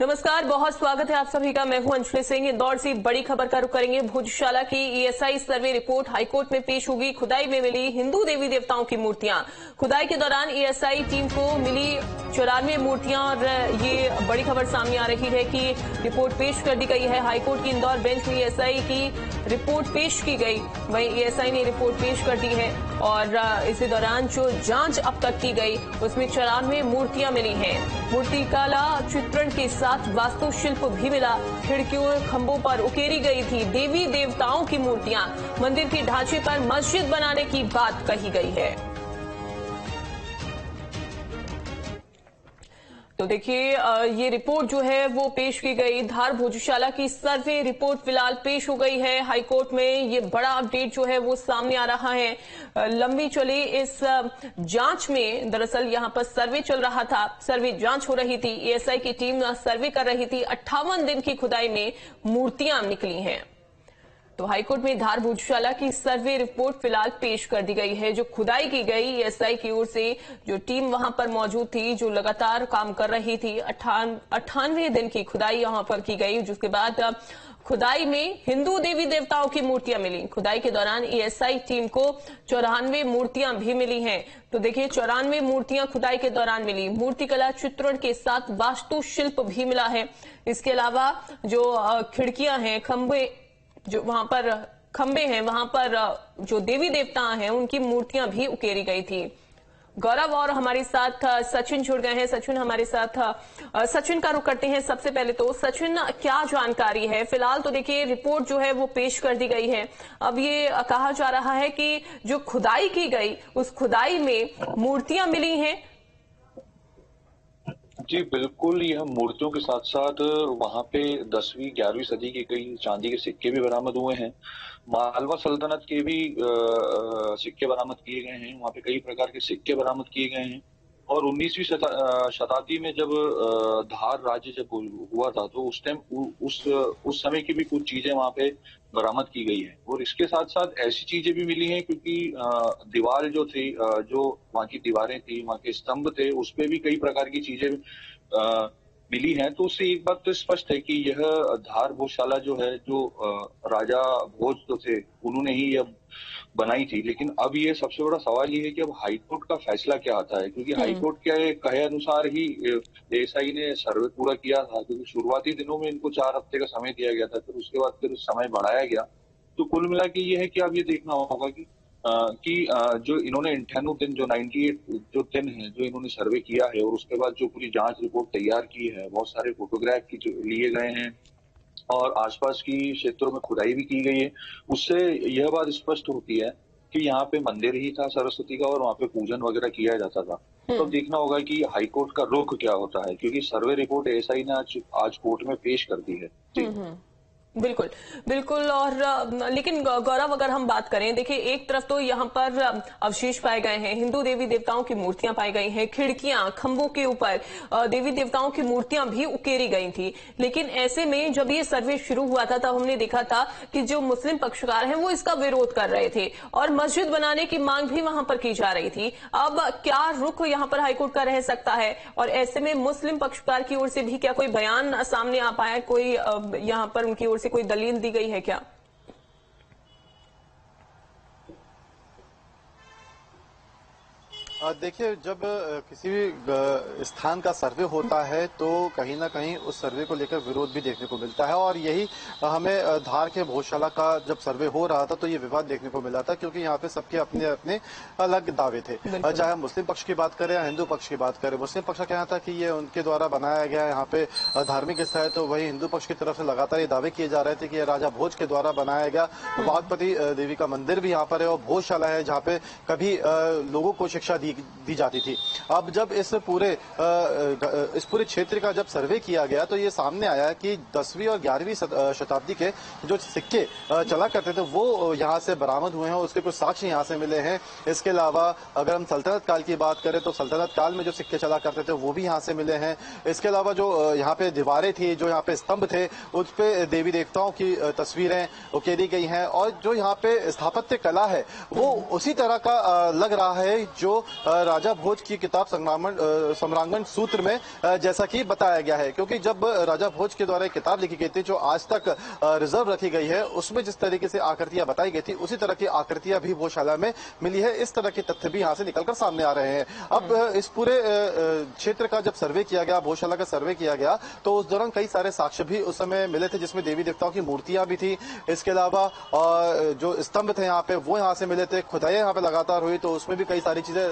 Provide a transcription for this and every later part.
नमस्कार, बहुत स्वागत है आप सभी का। मैं हूं अंशुली सिंह। इंदौर से बड़ी खबर का रुख करेंगे। भोजशाला की ईएसआई सर्वे रिपोर्ट हाईकोर्ट में पेश होगी। खुदाई में मिली हिंदू देवी देवताओं की मूर्तियां। खुदाई के दौरान ईएसआई टीम को मिली 94 मूर्तियां और ये बड़ी खबर सामने आ रही है कि रिपोर्ट पेश कर दी गई है। हाईकोर्ट की इंदौर बेंच में ईएसआई की रिपोर्ट पेश की गई। वहीं ईएसआई ने रिपोर्ट पेश कर दी है और इसी दौरान जो जांच अब तक की गई उसमें 94 मूर्तियां मिली हैं। मूर्तिकला चित्रण के साथ वास्तुशिल्प भी मिला। खिड़कियों खंभों पर उकेरी गई थी देवी देवताओं की मूर्तियां। मंदिर के ढांचे पर मस्जिद बनाने की बात कही गई है। तो देखिए, ये रिपोर्ट जो है वो पेश की गई। धार भोजशाला की सर्वे रिपोर्ट फिलहाल पेश हो गई है हाईकोर्ट में। ये बड़ा अपडेट जो है वो सामने आ रहा है। लंबी चली इस जांच में दरअसल यहां पर सर्वे चल रहा था, सर्वे जांच हो रही थी। एएसआई की टीम सर्वे कर रही थी। 58 दिन की खुदाई में मूर्तियां निकली हैं। तो हाईकोर्ट में धार भोजशाला की सर्वे रिपोर्ट फिलहाल पेश कर दी गई है। जो खुदाई की गई एएसआई की ओर से, जो टीम वहां पर मौजूद थी, जो लगातार काम कर रही थी, 98 दिन की खुदाई यहां पर की गई। जिसके बाद खुदाई में हिंदू देवी देवताओं की मूर्तियां मिली। खुदाई के दौरान एएसआई टीम को 94 मूर्तियां भी मिली हैं। तो देखिए, 94 मूर्तियां खुदाई के दौरान मिली। मूर्तिकला चित्रण के साथ वास्तुशिल्प भी मिला है। इसके अलावा जो खिड़कियां हैं, खंभे, जो वहां पर खंबे हैं, वहां पर जो देवी देवता हैं उनकी मूर्तियां भी उकेरी गई थी। गौरव और हमारे साथ सचिन जुड़ गए हैं। सचिन हमारे साथ, सचिन का रुख करते हैं। सबसे पहले तो सचिन, क्या जानकारी है? फिलहाल तो देखिए रिपोर्ट जो है वो पेश कर दी गई है। अब ये कहा जा रहा है कि जो खुदाई की गई उस खुदाई में मूर्तियां मिली हैं। जी बिल्कुल, यह मूर्तियों के साथ साथ वहां पे 10वीं 11वीं सदी के कई चांदी के सिक्के भी बरामद हुए हैं। मालवा सल्तनत के भी सिक्के बरामद किए गए हैं। वहां पे कई प्रकार के सिक्के बरामद किए गए हैं। और 19वीं शताब्दी में जब धार राज्य जब हुआ था तो उस टाइम उस समय की भी कुछ चीजें वहां पे बरामद की गई है। और इसके साथ साथ ऐसी चीजें भी मिली हैं क्योंकि दीवार जो थी, जो वहां की दीवारें थी, वहां के स्तंभ थे, उस पे भी कई प्रकार की चीजें मिली हैं। तो उससे एक बात तो स्पष्ट है कि यह धार भोजशाला जो है, जो राजा भोज जो थे उन्होंने ही यह बनाई थी। लेकिन अब ये सबसे बड़ा सवाल ये है कि अब हाईकोर्ट का फैसला क्या आता है, क्योंकि हाईकोर्ट के कहे अनुसार ही एएसआई ने सर्वे पूरा किया था। क्योंकि शुरुआती दिनों में इनको 4 हफ्ते का समय दिया गया था, फिर उसके बाद फिर समय बढ़ाया गया। तो कुल मिला के ये है कि अब ये देखना होगा कि जो इन्होंने 98 दिन, जो 98 जो दिन है जो इन्होंने सर्वे किया है, और उसके बाद जो पूरी जांच रिपोर्ट तैयार की है, बहुत सारे फोटोग्राफ की जो लिए गए हैं और आसपास की क्षेत्रों में खुदाई भी की गई है, उससे यह बात स्पष्ट होती है कि यहाँ पे मंदिर ही था सरस्वती का और वहाँ पे पूजन वगैरह किया जाता था। तो देखना होगा कि हाईकोर्ट का रुख क्या होता है, क्योंकि सर्वे रिपोर्ट एएसआई ने आज कोर्ट में पेश कर दी है। बिल्कुल बिल्कुल। और लेकिन गौरव, अगर हम बात करें, देखिए एक तरफ तो यहाँ पर अवशेष पाए गए हैं, हिंदू देवी देवताओं की मूर्तियां पाई गई हैं, खिड़कियां खंभों के ऊपर देवी देवताओं की मूर्तियां भी उकेरी गई थी। लेकिन ऐसे में जब ये सर्वे शुरू हुआ था तब हमने देखा था कि जो मुस्लिम पक्षकार हैं वो इसका विरोध कर रहे थे और मस्जिद बनाने की मांग भी वहां पर की जा रही थी। अब क्या रुख यहाँ पर हाईकोर्ट का रह सकता है? और ऐसे में मुस्लिम पक्षकार की ओर से भी क्या कोई बयान सामने आ पाया? कोई यहाँ पर उनकी ओर से कोई दलील दी गई है क्या? देखिए, जब किसी भी स्थान का सर्वे होता है तो कहीं ना कहीं उस सर्वे को लेकर विरोध भी देखने को मिलता है। और यही हमें धार के भोजशाला का जब सर्वे हो रहा था तो ये विवाद देखने को मिला था, क्योंकि यहाँ पे सबके अपने अपने अलग दावे थे। चाहे मुस्लिम पक्ष की बात करें या हिंदू पक्ष की बात करें, मुस्लिम पक्ष का कहना था कि ये उनके द्वारा बनाया गया यहाँ पे धार्मिक स्थल है, तो वही हिंदू पक्ष की तरफ से लगातार ये दावे किए जा रहे थे कि ये राजा भोज के द्वारा बनाया गया वागपति देवी का मंदिर भी यहाँ पर है और भोजशाला है जहाँ पे कभी लोगों को शिक्षा दी जाती थी। अब जब इस पूरे क्षेत्र का जब सर्वे किया गया तो ये सामने आया कि 10वीं और 11वीं शताब्दी के जो सिक्के चला करते थे वो यहाँ से बरामद हुए हैं। उसके कुछ साक्ष्य यहाँ से मिले हैं। इसके अलावा अगर हम सल्तनत काल की बात करें तो सल्तनत काल में जो सिक्के चला करते थे वो भी यहाँ से मिले हैं। इसके अलावा जो यहाँ पे दीवारें थी, जो यहाँ पे स्तंभ थे, उस पे देवी देवताओं की तस्वीरें उकेरी गई हैं। और जो यहाँ पे स्थापत्य कला है वो उसी तरह का लग रहा है जो राजा भोज की किताब सम्रांगण सूत्र में जैसा कि बताया गया है, क्योंकि जब राजा भोज के द्वारा एक किताब लिखी गई थी जो आज तक रिजर्व रखी गई है, उसमें जिस तरीके से आकृतियां बताई गई थी उसी तरह की आकृतियां भी भोजशाला में मिली है। इस तरह के तथ्य भी यहाँ से निकलकर सामने आ रहे हैं। अब इस पूरे क्षेत्र का जब सर्वे किया गया, भोजशाला का सर्वे किया गया, तो उस दौरान कई सारे साक्ष्य भी उस समय मिले थे, जिसमें देवी देवताओं की मूर्तियां भी थी। इसके अलावा जो स्तंभ थे यहाँ पे वो यहाँ से मिले थे। खुदाइयां यहाँ पे लगातार हुई तो उसमें भी कई सारी चीजें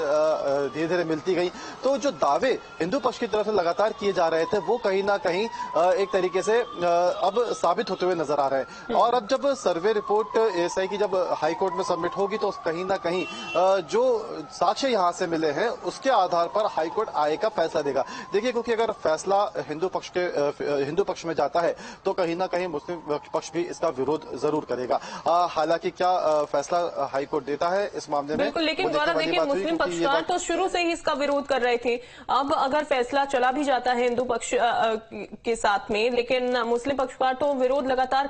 धीरे धीरे मिलती गई। तो जो दावे हिंदू पक्ष की तरफ से लगातार किए जा रहे थे वो कहीं ना कहीं एक तरीके से अब साबित होते हुए नजर आ रहे हैं। और अब जब सर्वे रिपोर्ट एएसआई की जब हाईकोर्ट में सबमिट होगी तो कहीं ना कहीं जो साक्ष्य यहाँ से मिले हैं उसके आधार पर हाईकोर्ट आगे का फैसला देगा। देखिए, क्योंकि अगर फैसला हिंदू पक्ष में जाता है तो कहीं ना कहीं मुस्लिम पक्ष भी इसका विरोध जरूर करेगा। हालांकि क्या फैसला हाईकोर्ट देता है इस मामले में, बिल्कुल, लेकिन गौरव देखिए मुस्लिम पक्षकार तो शुरू से ही इसका विरोध कर रहे थे। अब अगर फैसला चला भी जाता है हिंदू पक्ष के साथ में, लेकिन मुस्लिम पक्षकार तो विरोध लगातार